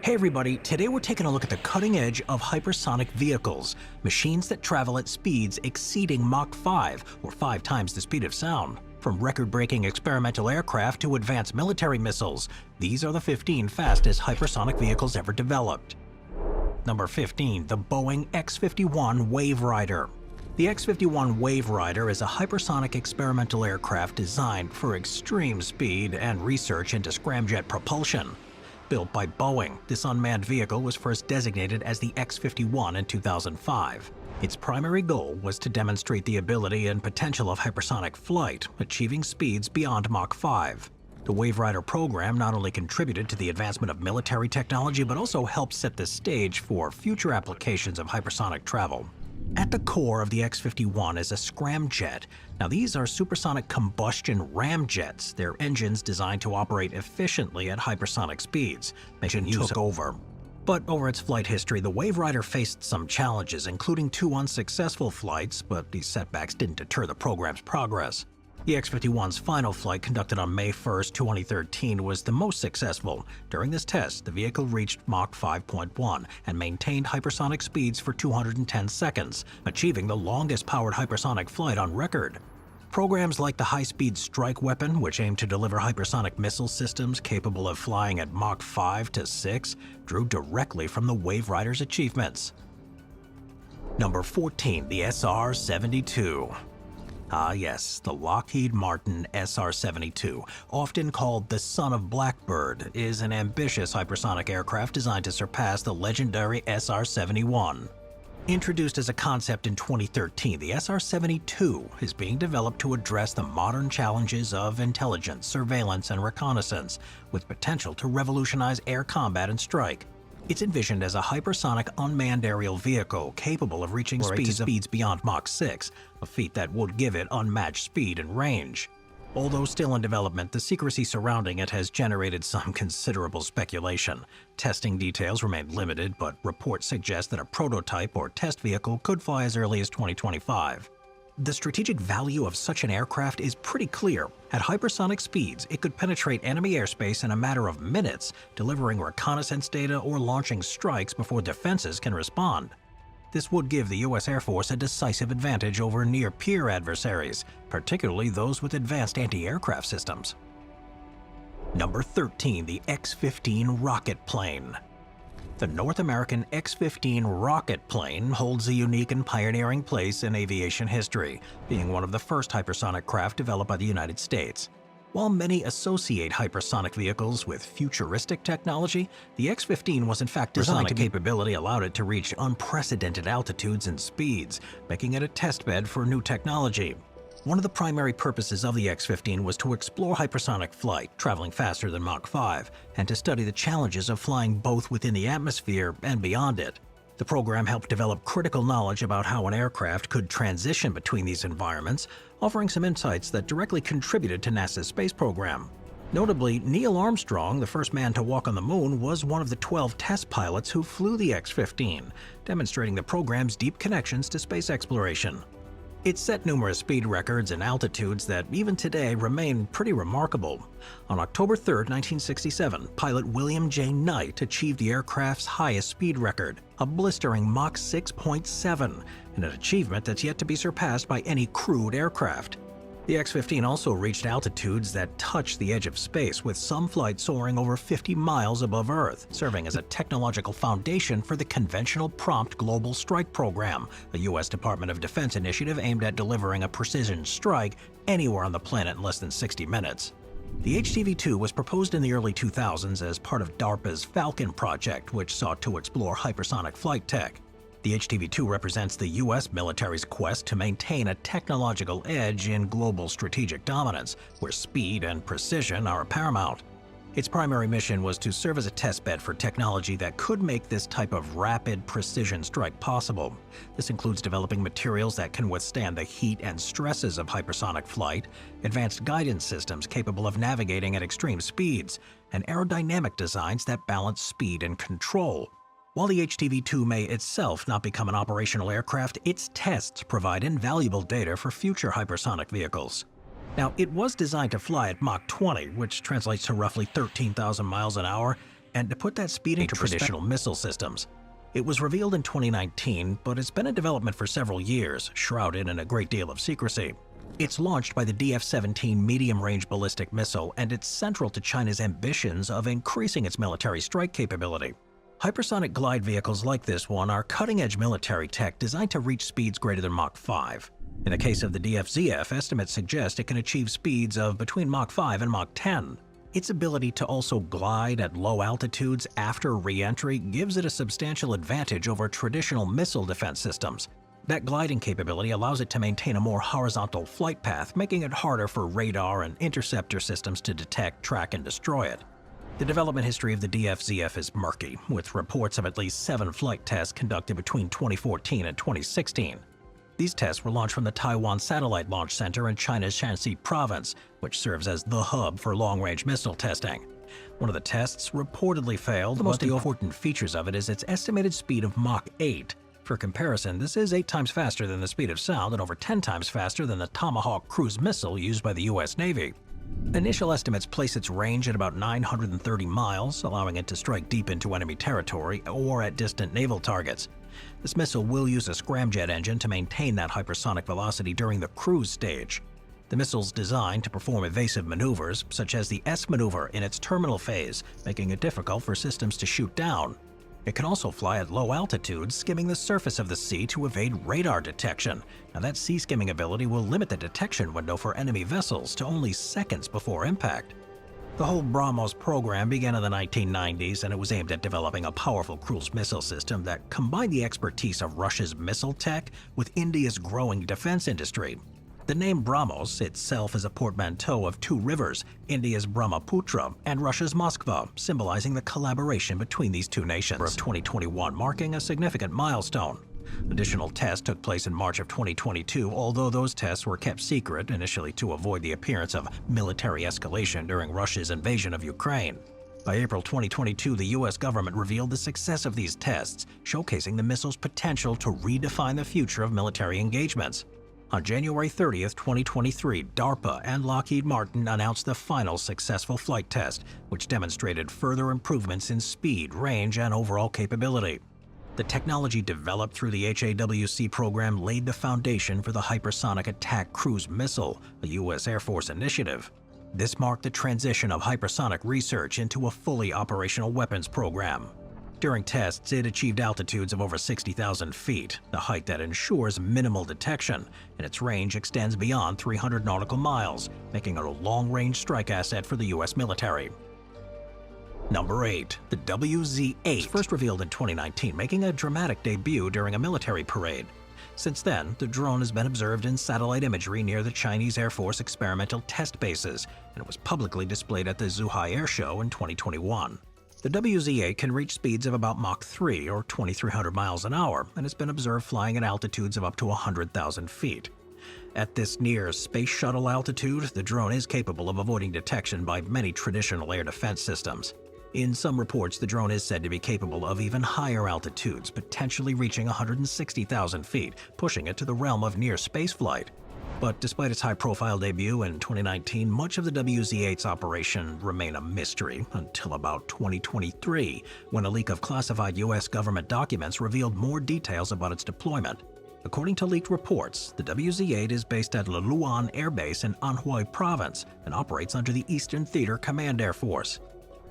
Hey everybody, today we're taking a look at the cutting edge of hypersonic vehicles, machines that travel at speeds exceeding Mach 5, or 5 times the speed of sound. From record-breaking experimental aircraft to advanced military missiles, these are the 15 fastest hypersonic vehicles ever developed. Number 15. The Boeing X-51 Wave Rider. The X-51 Wave Rider is a hypersonic experimental aircraft designed for extreme speed and research into scramjet propulsion. Built by Boeing, this unmanned vehicle was first designated as the X-51 in 2005. Its primary goal was to demonstrate the ability and potential of hypersonic flight, achieving speeds beyond Mach 5. The Wave Rider program not only contributed to the advancement of military technology, but also helped set the stage for future applications of hypersonic travel. At the core of the X-51 is a scramjet. Now these are supersonic combustion ramjets, their engines designed to operate efficiently at hypersonic speeds. Mission took over. But over its flight history, the Wave Rider faced some challenges, including 2 unsuccessful flights, but these setbacks didn't deter the program's progress. The X-51's final flight, conducted on May 1, 2013, was the most successful. During this test, the vehicle reached Mach 5.1 and maintained hypersonic speeds for 210 seconds, achieving the longest powered hypersonic flight on record. Programs like the high-speed strike weapon, which aimed to deliver hypersonic missile systems capable of flying at Mach 5 to 6, drew directly from the Wave Rider's achievements. Number 14. The SR-72. Ah yes, the Lockheed Martin SR-72, often called the Son of Blackbird, is an ambitious hypersonic aircraft designed to surpass the legendary SR-71. Introduced as a concept in 2013, the SR-72 is being developed to address the modern challenges of intelligence, surveillance, and reconnaissance, with potential to revolutionize air combat and strike. It's envisioned as a hypersonic unmanned aerial vehicle capable of reaching speeds beyond Mach 6, a feat that would give it unmatched speed and range. Although still in development, the secrecy surrounding it has generated some considerable speculation. Testing details remain limited, but reports suggest that a prototype or test vehicle could fly as early as 2025. The strategic value of such an aircraft is pretty clear. At hypersonic speeds, it could penetrate enemy airspace in a matter of minutes, delivering reconnaissance data or launching strikes before defenses can respond. This would give the U.S. Air Force a decisive advantage over near-peer adversaries, particularly those with advanced anti-aircraft systems. Number 13. The X-15 Rocket Plane. The North American X-15 rocket plane holds a unique and pioneering place in aviation history, being one of the first hypersonic craft developed by the United States. While many associate hypersonic vehicles with futuristic technology, the X-15 was in fact designed to capability allowed it to reach unprecedented altitudes and speeds, making it a testbed for new technology. One of the primary purposes of the X-15 was to explore hypersonic flight, traveling faster than Mach 5, and to study the challenges of flying both within the atmosphere and beyond it. The program helped develop critical knowledge about how an aircraft could transition between these environments, offering some insights that directly contributed to NASA's space program. Notably, Neil Armstrong, the first man to walk on the moon, was one of the 12 test pilots who flew the X-15, demonstrating the program's deep connections to space exploration. It set numerous speed records and altitudes that even today remain pretty remarkable. On October 3, 1967, pilot William J. Knight achieved the aircraft's highest speed record, a blistering Mach 6.7, and an achievement that's yet to be surpassed by any crewed aircraft. The X-15 also reached altitudes that touched the edge of space, with some flights soaring over 50 miles above Earth, serving as a technological foundation for the Conventional Prompt Global Strike Program, a U.S. Department of Defense initiative aimed at delivering a precision strike anywhere on the planet in less than 60 minutes. The HTV-2 was proposed in the early 2000s as part of DARPA's Falcon project, which sought to explore hypersonic flight tech. The HTV-2 represents the U.S. military's quest to maintain a technological edge in global strategic dominance, where speed and precision are paramount. Its primary mission was to serve as a testbed for technology that could make this type of rapid precision strike possible. This includes developing materials that can withstand the heat and stresses of hypersonic flight, advanced guidance systems capable of navigating at extreme speeds, and aerodynamic designs that balance speed and control. While the HTV-2 may itself not become an operational aircraft, its tests provide invaluable data for future hypersonic vehicles. Now, it was designed to fly at Mach 20, which translates to roughly 13,000 miles an hour, and to put that speed into traditional missile systems. It was revealed in 2019, but it's been in development for several years, shrouded in a great deal of secrecy. It's launched by the DF-17 medium-range ballistic missile, and it's central to China's ambitions of increasing its military strike capability. Hypersonic glide vehicles like this one are cutting-edge military tech designed to reach speeds greater than Mach 5. In the case of the DF-ZF, estimates suggest it can achieve speeds of between Mach 5 and Mach 10. Its ability to also glide at low altitudes after re-entry gives it a substantial advantage over traditional missile defense systems. That gliding capability allows it to maintain a more horizontal flight path, making it harder for radar and interceptor systems to detect, track, and destroy it. The development history of the DF-ZF is murky, with reports of at least 7 flight tests conducted between 2014 and 2016. These tests were launched from the Taiwan Satellite Launch Center in China's Shanxi province, which serves as the hub for long-range missile testing. One of the tests reportedly failed. The most important features of it is its estimated speed of Mach 8. For comparison, this is 8 times faster than the speed of sound and over 10 times faster than the Tomahawk cruise missile used by the U.S. Navy. Initial estimates place its range at about 930 miles, allowing it to strike deep into enemy territory or at distant naval targets. This missile will use a scramjet engine to maintain that hypersonic velocity during the cruise stage. The missile's designed to perform evasive maneuvers, such as the S maneuver in its terminal phase, making it difficult for systems to shoot down. It can also fly at low altitudes, skimming the surface of the sea to evade radar detection. Now, that sea skimming ability will limit the detection window for enemy vessels to only seconds before impact. The whole BrahMos program began in the 1990s, and it was aimed at developing a powerful cruise missile system that combined the expertise of Russia's missile tech with India's growing defense industry. The name BrahMos itself is a portmanteau of 2 rivers, India's Brahmaputra and Russia's Moskva, symbolizing the collaboration between these 2 nations. Of 2021 marking a significant milestone. Additional tests took place in March of 2022, although those tests were kept secret, initially to avoid the appearance of military escalation during Russia's invasion of Ukraine. By April 2022, the U.S. government revealed the success of these tests, showcasing the missile's potential to redefine the future of military engagements. On January 30, 2023, DARPA and Lockheed Martin announced the final successful flight test, which demonstrated further improvements in speed, range, and overall capability. The technology developed through the HAWC program laid the foundation for the Hypersonic Attack Cruise Missile, a U.S. Air Force initiative. This marked the transition of hypersonic research into a fully operational weapons program. During tests, it achieved altitudes of over 60,000 feet, a height that ensures minimal detection, and its range extends beyond 300 nautical miles, making it a long-range strike asset for the U.S. military. Number 8. The WZ-8 was first revealed in 2019, making a dramatic debut during a military parade. Since then, the drone has been observed in satellite imagery near the Chinese Air Force experimental test bases, and it was publicly displayed at the Zhuhai Air Show in 2021. The WZ-8 can reach speeds of about Mach 3 or 2,300 miles an hour, and has been observed flying at altitudes of up to 100,000 feet. At this near space shuttle altitude, the drone is capable of avoiding detection by many traditional air defense systems. In some reports, the drone is said to be capable of even higher altitudes, potentially reaching 160,000 feet, pushing it to the realm of near spaceflight. But despite its high-profile debut in 2019, much of the WZ-8's operation remained a mystery until about 2023, when a leak of classified U.S. government documents revealed more details about its deployment. According to leaked reports, the WZ-8 is based at Liluan Air Base in Anhui Province and operates under the Eastern Theater Command Air Force.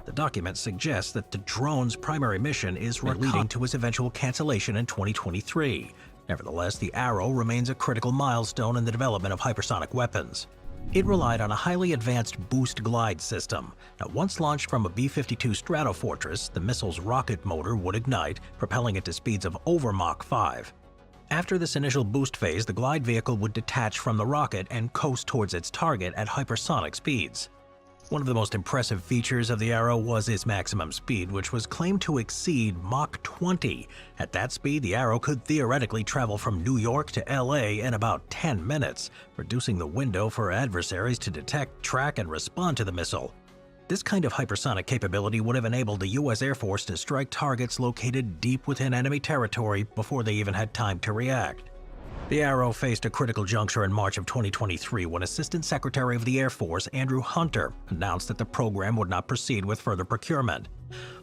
The document suggests that the drone's primary mission is leading to its eventual cancellation in 2023. Nevertheless, the Arrow remains a critical milestone in the development of hypersonic weapons. It relied on a highly advanced boost glide system. Now, once launched from a B-52 Stratofortress, the missile's rocket motor would ignite, propelling it to speeds of over Mach 5. After this initial boost phase, the glide vehicle would detach from the rocket and coast towards its target at hypersonic speeds. One of the most impressive features of the Arrow was its maximum speed, which was claimed to exceed Mach 20. At that speed, the Arrow could theoretically travel from New York to LA in about 10 minutes, reducing the window for adversaries to detect, track, and respond to the missile. This kind of hypersonic capability would have enabled the U.S. Air Force to strike targets located deep within enemy territory before they even had time to react. The Arrow faced a critical juncture in March of 2023 when Assistant Secretary of the Air Force Andrew Hunter announced that the program would not proceed with further procurement,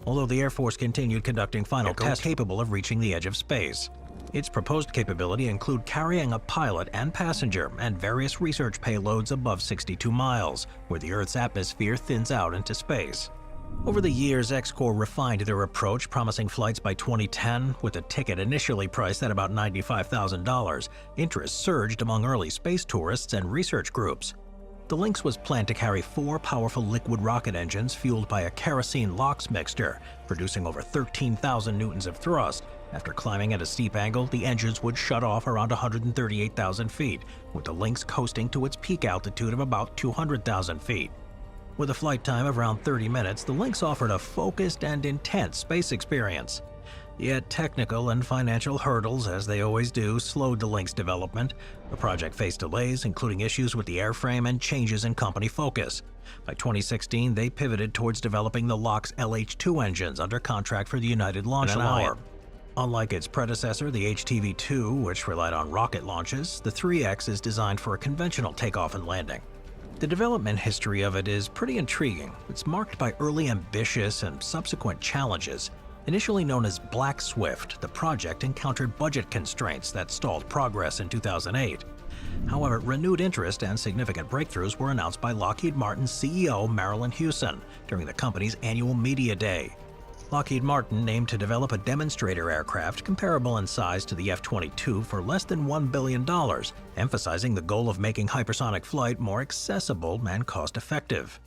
although the Air Force continued conducting final tests capable of reaching the edge of space. Its proposed capability include carrying a pilot and passenger and various research payloads above 62 miles, where the Earth's atmosphere thins out into space. Over the years, X-Corp refined their approach, promising flights by 2010. With a ticket initially priced at about $95,000, interest surged among early space tourists and research groups. The Lynx was planned to carry 4 powerful liquid rocket engines fueled by a kerosene LOX mixture, producing over 13,000 newtons of thrust. After climbing at a steep angle, the engines would shut off around 138,000 feet, with the Lynx coasting to its peak altitude of about 200,000 feet. With a flight time of around 30 minutes, the Lynx offered a focused and intense space experience. Yet technical and financial hurdles, as they always do, slowed the Lynx development. The project faced delays, including issues with the airframe and changes in company focus. By 2016, they pivoted towards developing the LOX LH-2 engines under contract for the United Launch Alliance. Unlike its predecessor, the HTV-2, which relied on rocket launches, the 3X is designed for a conventional takeoff and landing. The development history of it is pretty intriguing. It's marked by early ambitious and subsequent challenges. Initially known as Black Swift, the project encountered budget constraints that stalled progress in 2008. However, renewed interest and significant breakthroughs were announced by Lockheed Martin's CEO Marillyn Hewson during the company's annual media day. Lockheed Martin aimed to develop a demonstrator aircraft comparable in size to the F-22 for less than $1 billion, emphasizing the goal of making hypersonic flight more accessible and cost-effective.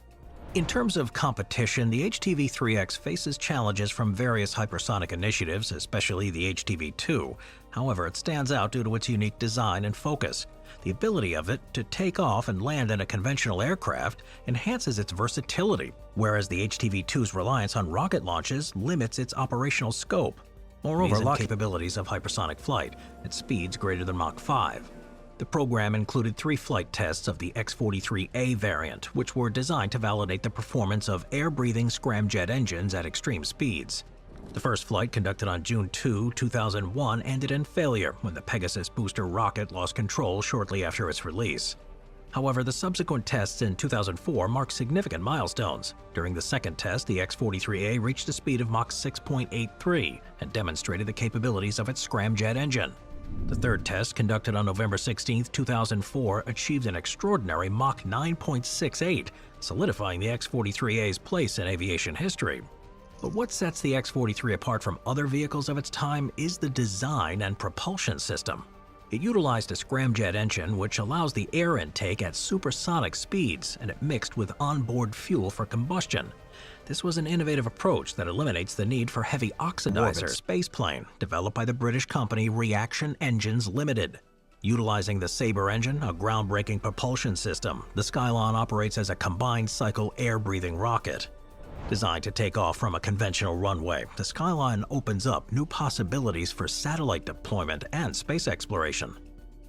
In terms of competition, the HTV-3X faces challenges from various hypersonic initiatives, especially the HTV-2. However, it stands out due to its unique design and focus. The ability of it to take off and land in a conventional aircraft enhances its versatility, whereas the HTV-2's reliance on rocket launches limits its operational scope. Moreover, the capabilities of hypersonic flight at speeds greater than Mach 5. The program included 3 flight tests of the X-43A variant, which were designed to validate the performance of air-breathing scramjet engines at extreme speeds. The first flight, conducted on June 2, 2001, ended in failure when the Pegasus booster rocket lost control shortly after its release. However, the subsequent tests in 2004 marked significant milestones. During the second test, the X-43A reached a speed of Mach 6.83 and demonstrated the capabilities of its scramjet engine. The third test, conducted on November 16, 2004, achieved an extraordinary Mach 9.68, solidifying the X-43A's place in aviation history. But what sets the X-43 apart from other vehicles of its time is the design and propulsion system. It utilized a scramjet engine which allows the air intake at supersonic speeds, and it mixed with onboard fuel for combustion. This was an innovative approach that eliminates the need for heavy oxidizer spaceplane, developed by the British company Reaction Engines Limited. Utilizing the Sabre engine, a groundbreaking propulsion system, the Skylon operates as a combined-cycle air-breathing rocket. Designed to take off from a conventional runway, the Skylon opens up new possibilities for satellite deployment and space exploration.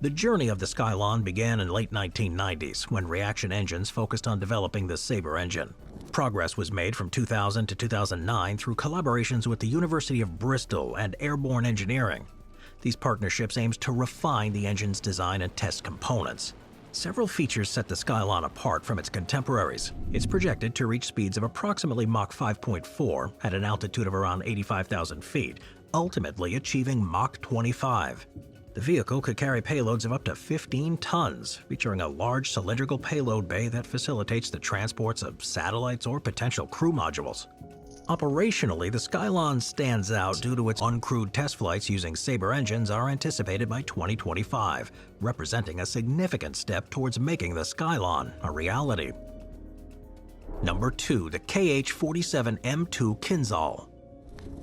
The journey of the Skylon began in late 1990s when Reaction Engines focused on developing the Sabre engine. Progress was made from 2000 to 2009 through collaborations with the University of Bristol and Airborne Engineering. These partnerships aimed to refine the engine's design and test components. Several features set the Skylon apart from its contemporaries. It's projected to reach speeds of approximately Mach 5.4 at an altitude of around 85,000 feet, ultimately achieving Mach 25. The vehicle could carry payloads of up to 15 tons, featuring a large cylindrical payload bay that facilitates the transports of satellites or potential crew modules. Operationally, the Skylon stands out due to its uncrewed test flights using Sabre engines are anticipated by 2025, representing a significant step towards making the Skylon a reality. Number 2. The KH-47M2 Kinzhal.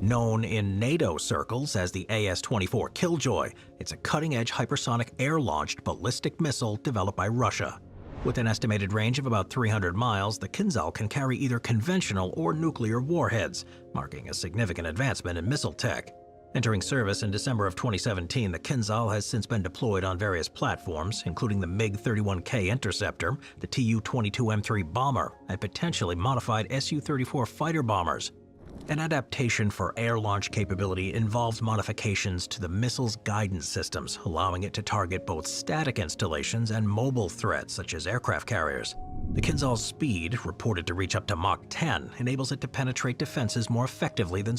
Known in NATO circles as the AS-24 Killjoy, it's a cutting-edge hypersonic air-launched ballistic missile developed by Russia. With an estimated range of about 300 miles, the Kinzhal can carry either conventional or nuclear warheads, marking a significant advancement in missile tech. Entering service in December of 2017, the Kinzhal has since been deployed on various platforms, including the MiG-31K Interceptor, the Tu-22M3 bomber, and potentially modified Su-34 fighter bombers. An adaptation for air launch capability involves modifications to the missile's guidance systems, allowing it to target both static installations and mobile threats such as aircraft carriers. The Kinzhal's speed, reported to reach up to Mach 10, enables it to penetrate defenses more effectively than